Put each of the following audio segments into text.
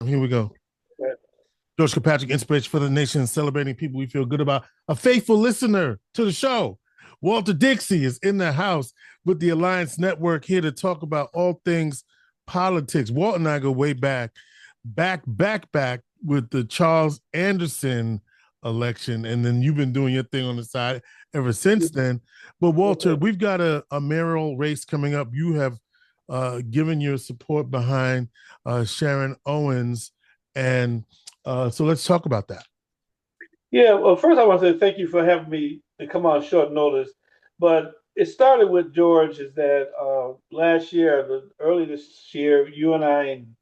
Here we go. George Kilpatrick Inspiration for the Nation, celebrating people we feel good about. A faithful listener to the show. Walter Dixie is in the house with the Alliance Network, here to talk about all things politics. Walt and I go way back with the Charles Anderson election, and then you've been doing your thing on the side ever since then. But Walter, we've got a mayoral race coming up. You have given your support behind Sharon Owens, and so let's talk about that. Yeah, well, first I want to say thank you for having me to come on short notice. But it started with George, is that last year, early this year, you and I and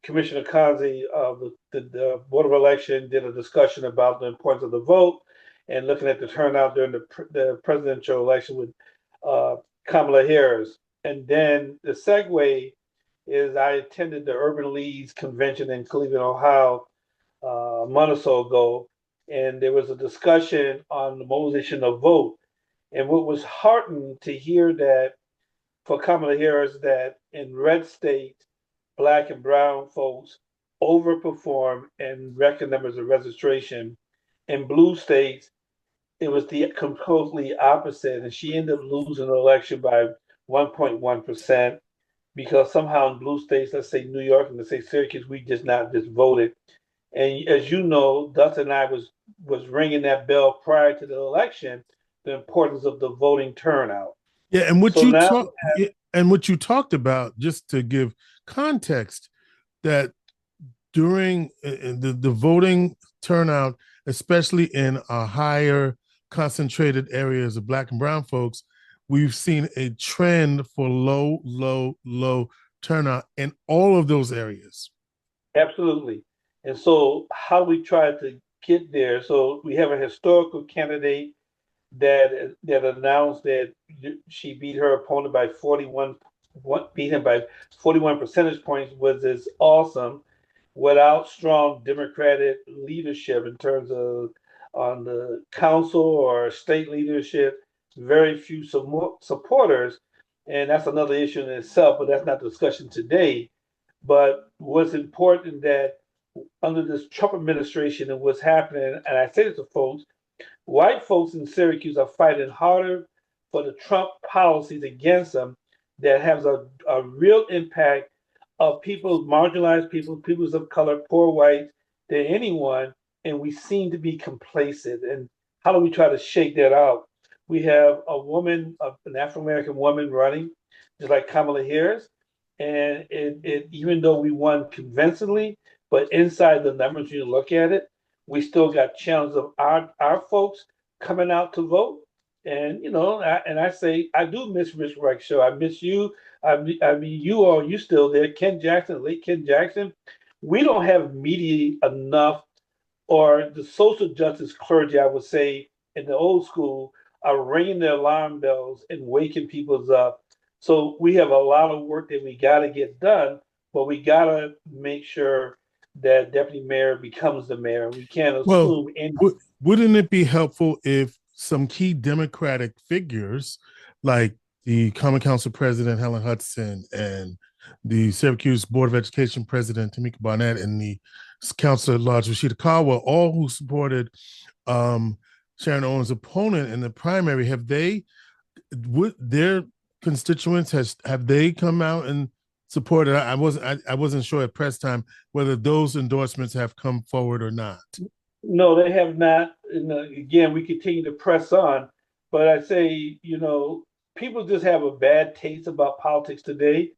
Commissioner Kanzi of the Board of Election did a discussion about the importance of the vote and looking at the turnout during the presidential election with Kamala Harris. And then the segue is I attended the Urban League's convention in Cleveland, Ohio, a month or so ago, and there was a discussion on the mobilization of vote. And what was heartening to hear that for Kamala Harris, that in red states, Black and brown folks overperform in record numbers of registration. In blue states, it was the completely opposite, and she ended up losing the election by 1.1%. Because somehow in blue states, let's say New York and let's say Syracuse, we just not just voted. And as you know, Dustin and I was ringing that bell prior to the election, the importance of the voting turnout. Yeah, and what you talked about, just to give context, that during the voting turnout, especially in higher concentrated areas of Black and brown folks, we've seen a trend for low turnout in all of those areas. Absolutely. And so how we try to get there, so we have a historical candidate that announced that she beat her opponent by 41 percentage points, was is awesome, without strong Democratic leadership in terms of on the council or state leadership, very few supporters. And that's another issue in itself, but that's not the discussion today. But what's important that under this Trump administration and what's happening, and I say this to folks, white folks in Syracuse are fighting harder for the Trump policies against them that has a real impact of people, marginalized people, peoples of color, poor whites, than anyone. And we seem to be complacent. And how do we try to shake that out? We have a woman, an Afro-American woman running, just like Kamala Harris. And even though we won convincingly, but inside the numbers, you look at it, we still got challenges of our folks coming out to vote. And, you know, I say, I do miss Rich Reich Show. I miss you. I mean, you still there. Ken Jackson, late Ken Jackson. We don't have media enough, or the social justice clergy, I would say, in the old school, are ringing the alarm bells and waking people up. So we have a lot of work that we got to get done, but we got to make sure that deputy mayor becomes the mayor. We can't assume anything. Wouldn't it be helpful if some key Democratic figures, like the Common Council President Helen Hudson and the Syracuse Board of Education President Tamika Barnett and the Councilor at Large Rashida Caldwell, all who supported Sharon Owens' opponent in the primary, their constituents have they come out and supported? I wasn't sure at press time whether those endorsements have come forward or not. No, they have not. And again, we continue to press on. But I say, you know, people just have a bad taste about politics today.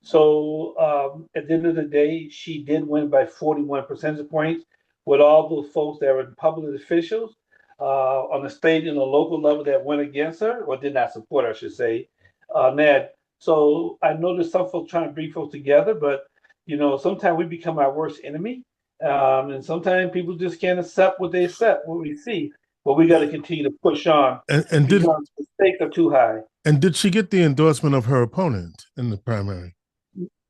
So at the end of the day, she did win by 41 percentage points with all those folks that were public officials on the state and the local level that went against her, or did not support her, I should say, Ned. So I know there's some folks trying to bring folks together, but, you know, sometimes we become our worst enemy. And sometimes people just can't accept what we see. But we got to continue to push on and because the stakes are too high. And did she get the endorsement of her opponent in the primary?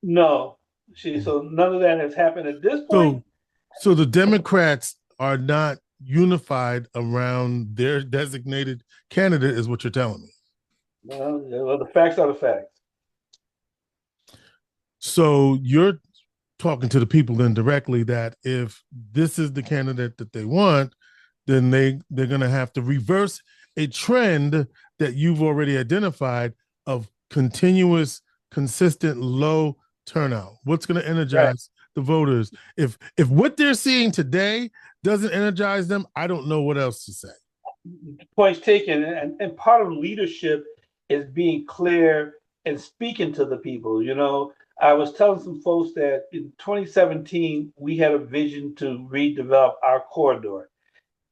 No. So none of that has happened at this point. So the Democrats are not unified around their designated candidate, is what you're telling me. Well, the facts are the facts. So talking to the people then directly that if this is the candidate that they want, then they're going to have to reverse a trend that you've already identified of continuous, consistent, low turnout. What's going to energize the voters? If what they're seeing today doesn't energize them, I don't know what else to say. Points taken, and part of leadership is being clear and speaking to the people. I was telling some folks that in 2017 we had a vision to redevelop our corridor.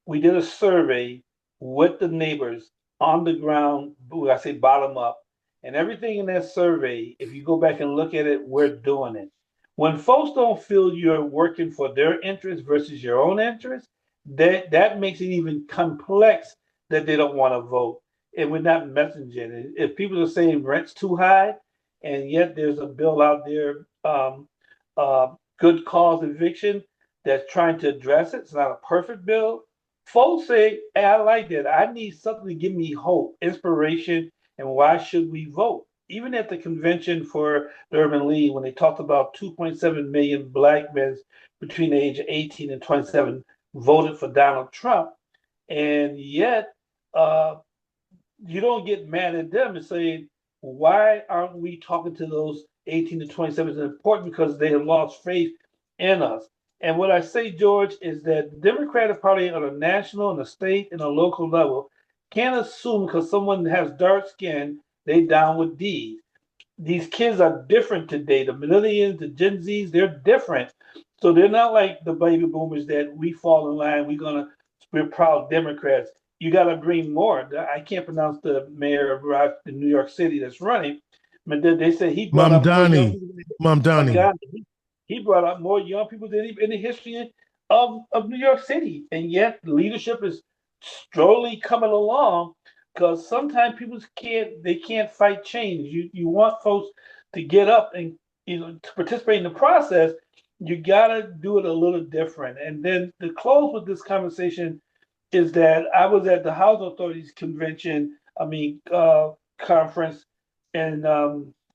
We did a survey with the neighbors on the ground, I say bottom up, and everything in that survey, if you go back and look at it, we're doing it. When folks don't feel you're working for their interest versus your own interest, that makes it even complex that they don't want to vote. And we're not messaging it. If people are saying rent's too high, and yet there's a bill out there, good cause eviction, that's trying to address it. It's not a perfect bill. Folks say, hey, I like that. I need something to give me hope, inspiration, and why should we vote? Even at the convention for the Urban League, when they talked about 2.7 million Black men between the age of 18 and 27 voted for Donald Trump, and yet you don't get mad at them and say, why aren't we talking to those 18 to 27? It's important because they have lost faith in us. And what I say, George, is that the Democratic Party on a national and a state and a local level can't assume because someone has dark skin, they down with D. These kids are different today. The millennials, the Gen Zs, they're different. So they're not like the baby boomers that we fall in line. We're proud Democrats. You got to bring more. I can't pronounce the mayor of New York City that's running, but they said he brought up more young people. Mamdani. He brought up more young people than in the history of New York City. And yet leadership is slowly coming along because sometimes people can't fight change. You want folks to get up and to participate in the process. You gotta do it a little different. And then to close with this conversation is that I was at the Housing Authorities conference in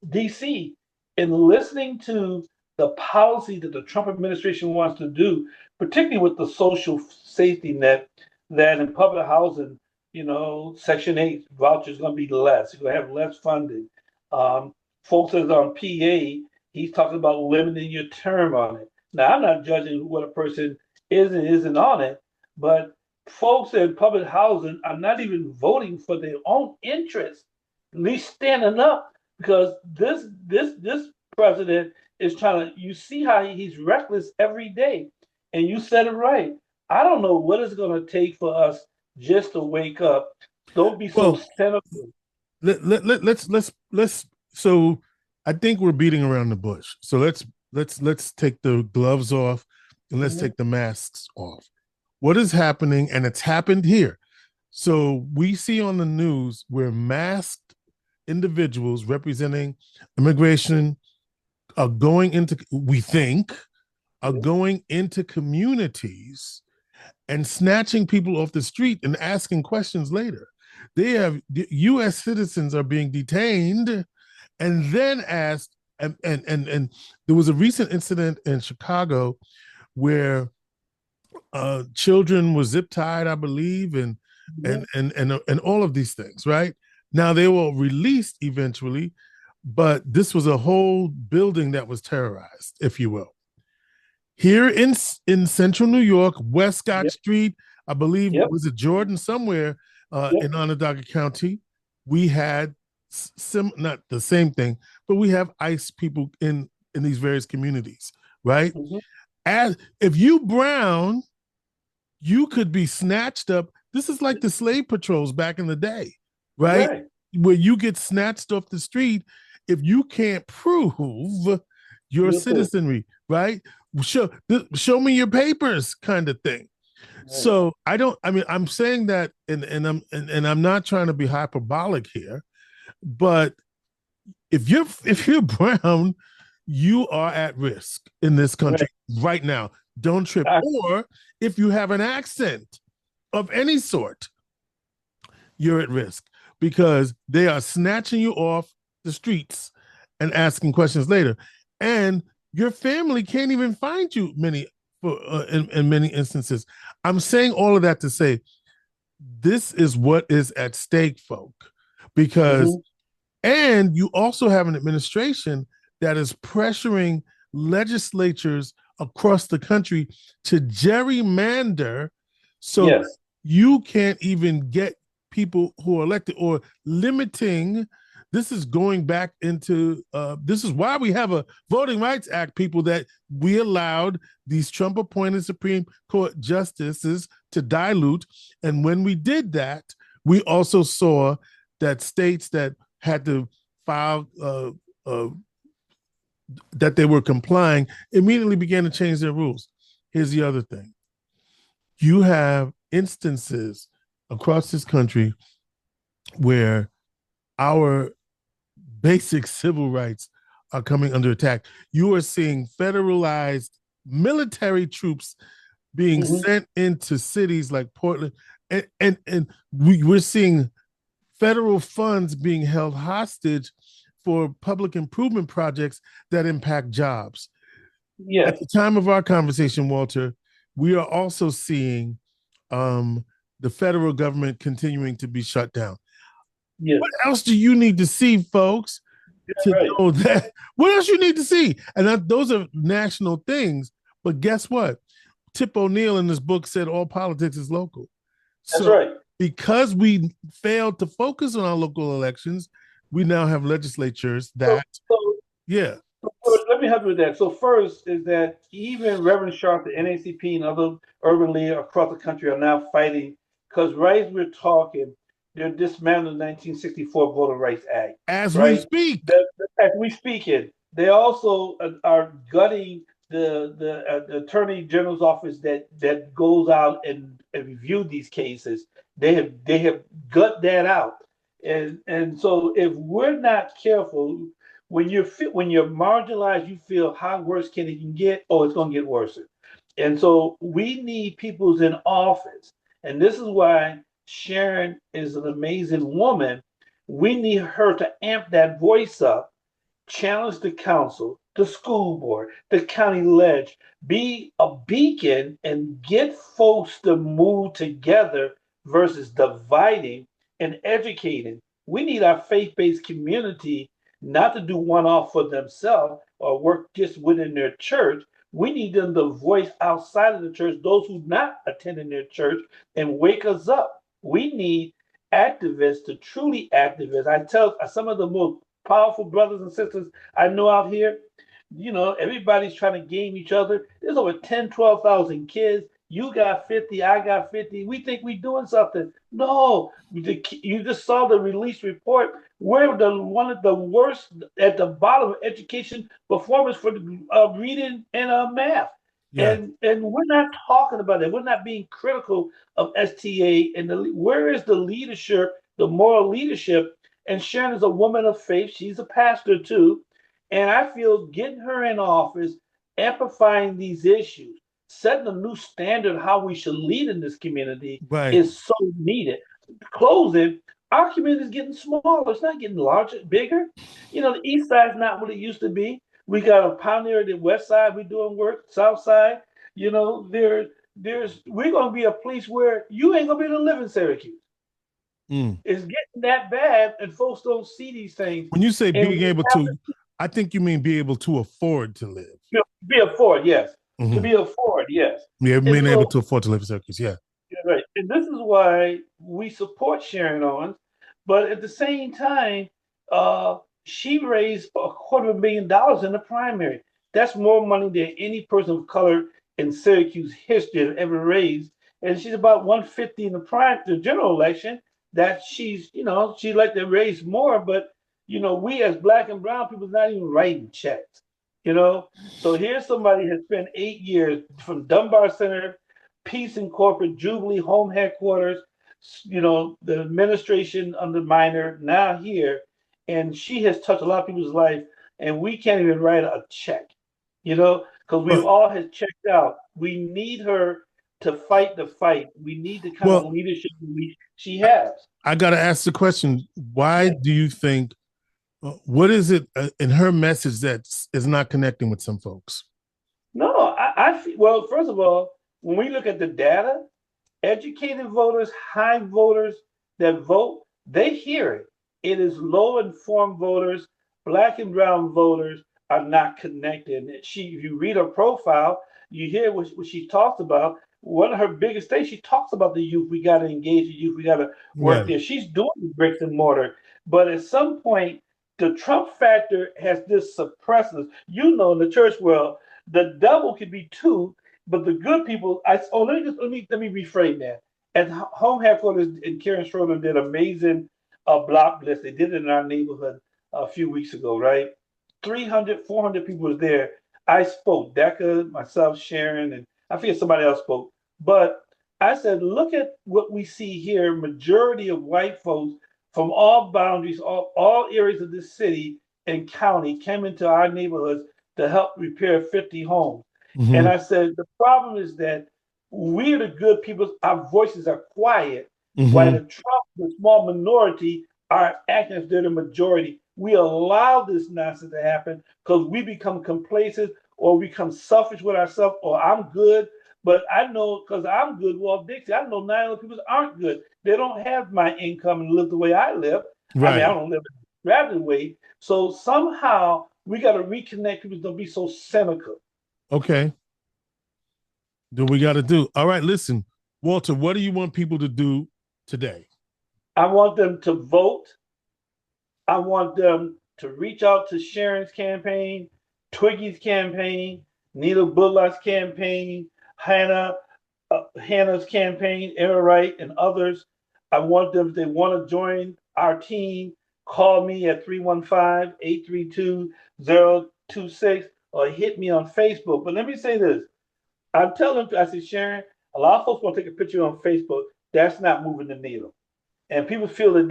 DC, and listening to the policy that the Trump administration wants to do, particularly with the social safety net, that in public housing, Section 8 vouchers going to be less. You're going to have less funding. Folks is on PA, he's talking about limiting your term on it. Now, I'm not judging what a person is and isn't on it, but folks in public housing are not even voting for their own interests, at least standing up, because this president is trying to, you see how he's reckless every day. And you said it right. I don't know what it's going to take for us just to wake up. Don't be so cynical. Let's so I think we're beating around the bush. So let's take the gloves off and let's take the masks off. What is happening, and it's happened here. So we see on the news where masked individuals representing immigration are going into, going into communities and snatching people off the street and asking questions later. U.S. citizens are being detained and then asked, and there was a recent incident in Chicago where children were zip tied, I believe, and all of these things, right? Now they were released eventually, but this was a whole building that was terrorized, if you will. Here in central New York, Westcott Street, I believe, was it Jordan, somewhere in Onondaga County, we had not the same thing, but we have ICE people in these various communities, right? As if you brown, you could be snatched up. This is like the slave patrols back in the day, right? Where you get snatched off the street if you can't prove your citizenry, right? Show me your papers, kind of thing. So I'm saying that, and I'm not trying to be hyperbolic here, but if you're brown, you are at risk in this country right now. Don't trip. Or if you have an accent of any sort, you're at risk because they are snatching you off the streets and asking questions later. And your family can't even find you in many instances. I'm saying all of that to say this is what is at stake, folk, because Mm-hmm. and you also have an administration that is pressuring legislatures across the country to gerrymander so Yes. you can't even get people who are elected or limiting. This is going back into this is why we have a Voting Rights Act, people, that we allowed these Trump appointed Supreme Court justices to dilute. And when we did that, we also saw that states that had to file that they were complying immediately began to change their rules. Here's the other thing: you have instances across this country where our basic civil rights are coming under attack. You are seeing federalized military troops being Mm-hmm. sent into cities like Portland, and we're seeing federal funds being held hostage for public improvement projects that impact jobs. At Yes. the time of our conversation, Walter, we are also seeing um, the federal government continuing to be shut down. Yes. What else do you need to see, folks, to Right. know that? What else you need to see? And those are national things. But guess what? Tip O'Neill in this book said all politics is local. That's So right. because we failed to focus on our local elections, we now have legislatures So, that, so yeah. let me help you with that. So first is that even Reverend Sharp, the NACP, and other urban leaders across the country are now fighting because right as we're talking, they're dismantling the 1964 Voter Rights Act, As we right? speak. As we speak it, they also are gutting the Attorney General's office that goes out and review these cases. They have gut that out, and so if we're not careful, when you're marginalized, you feel how worse can it get? Oh, it's going to get worse. And so we need people's in office, and this is why Sharon is an amazing woman. We need her to amp that voice up, challenge the council, the school board, the county ledge, be a beacon and get folks to move together versus dividing and educating. We need our faith based community not to do one off for themselves or work just within their church. We need them to voice outside of the church, those who not attending their church, and wake us up. We need activists to truly activists. I tell some of the most powerful brothers and sisters I know out here. Everybody's trying to game each other. There's over 10, 12,000 kids. You got 50, I got 50. We think we're doing something. No, you just saw the release report. We're one of the worst at the bottom of education performance for reading and math. Yeah. And we're not talking about that. We're not being critical of STA and where is the leadership, the moral leadership. And Sharon is a woman of faith. She's a pastor too. And I feel getting her in office, amplifying these issues, setting a new standard how we should lead in this community Right. is so needed. Closing, our community is getting smaller. It's not getting larger, bigger. The east side is not what it used to be. We got a pioneer at the west side. We're doing work. South side, there's we're gonna be a place where you ain't gonna be able to live in Syracuse. Mm. It's getting that bad, and folks don't see these things. When you say And being we able have to, I think you mean be able to afford to live. to be afford, yes. To Mm-hmm. be afford, yes. Yeah, And being able so, to afford to live in Syracuse. Yeah. yeah, right. And this is why we support Sharon Owens, but at the same time, she raised $250,000 in the primary. That's more money than any person of color in Syracuse history has ever raised. And she's about 150 in the general election. That she'd like to raise more, but we as black and brown people not even writing checks. So here's somebody has spent 8 years from Dunbar Center, Peace and Corporate, Jubilee, Home Headquarters, the administration under Minor, now here, and she has touched a lot of people's life, and we can't even write a check, because we've Well, all has checked out. We need her to fight the fight. We need the kind of well, leadership she has. I got to ask the question: why Yeah. do you think What is it in her message that is not connecting with some folks? No, well, first of all, when we look at the data, educated voters, high voters that vote, they hear it. It is low informed voters, black and brown voters are not connected. And if you read her profile, you hear what she talks about. One of her biggest things, she talks about the youth. We got to engage the youth. We got to work Right. there. She's doing bricks and mortar. But at some point, the Trump factor has this suppressors. You know, in the church world, the devil could be two, but the good people. Let me reframe that. At home headquarters, and Karen Schroeder did amazing block list. They did it in our neighborhood a few weeks ago, right? 300, 400 people was there. I spoke, Decca, myself, Sharon, and I forget somebody else spoke. But I said, look at what we see here. Majority of white folks from all boundaries, all areas of this city and county came into our neighborhoods to help repair 50 homes. And Mm-hmm. I said, the problem is that we're the good people, our voices are quiet, while Mm-hmm. the small minority, are acting as they're the majority. We allow this nonsense to happen because we become complacent or we become selfish with ourselves, or I'm good. But I know because I'm good, Walt Dixie, I know 9 other people aren't good. They don't have my income and live the way I live. I mean, I Right. don't live in a extravagant way. So somehow we got to reconnect people. Don't be so cynical. Okay. Do we got to do? All right. Listen, Walter. What do you want people to do today? I want them to vote. I want them to reach out to Sharon's campaign, Twiggy's campaign, Nita Bullock's campaign, Hannah's campaign, Era Wright, and others. I want them, if they want to join our team, call me at 315-832-0026 or hit me on Facebook. But let me say this. I'm telling them, I said, Sharon, a lot of folks want to take a picture on Facebook. That's not moving the needle, and people feel that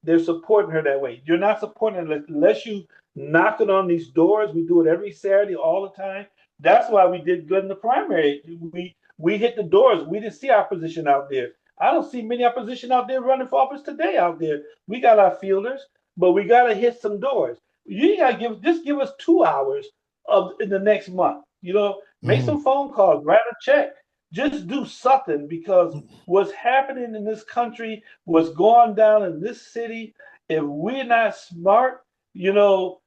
they're supporting her that way. You're not supporting her unless you knock it on these doors. We do it every Saturday, all the time. That's why we did good in the primary. We hit the doors. We didn't see opposition out there. I don't see many opposition out there running for office today out there. We got our fielders, but we got to hit some doors. You got to give us 2 hours of in the next month. Make Mm-hmm. some phone calls, write a check, just do something because what's happening in this country, what's going down in this city, if we're not smart, you know,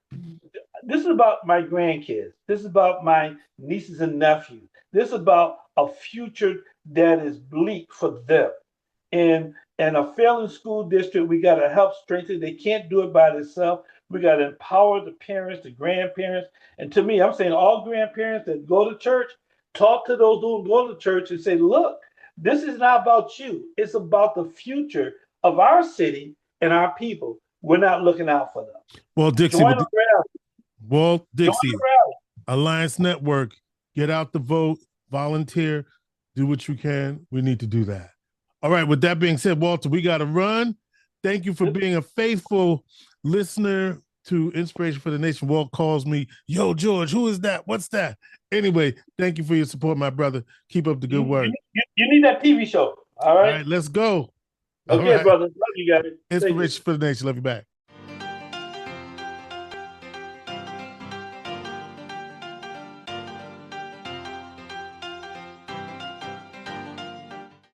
this is about my grandkids. This is about my nieces and nephews. This is about a future that is bleak for them. And a failing school district, we got to help strengthen. They can't do it by themselves. We got to empower the parents, the grandparents. And to me, I'm saying all grandparents that go to church, talk to those who go to church and say, look, this is not about you. It's about the future of our city and our people. We're not looking out for them. Well, Dixie, Join the rally. Walt Join Dixie, the rally. Alliance Network, get out the vote, volunteer, do what you can. We need to do that. All right. With that being said, Walter, we got to run. Thank you for being a faithful listener to Inspiration for the Nation. Walt calls me, yo, George, who is that? What's that? Anyway, thank you for your support, my brother. Keep up the good work. You need that TV show. All All right. right, let's go. All Okay, right. brother. Love you guys. Inspiration for the Nation. Love you back.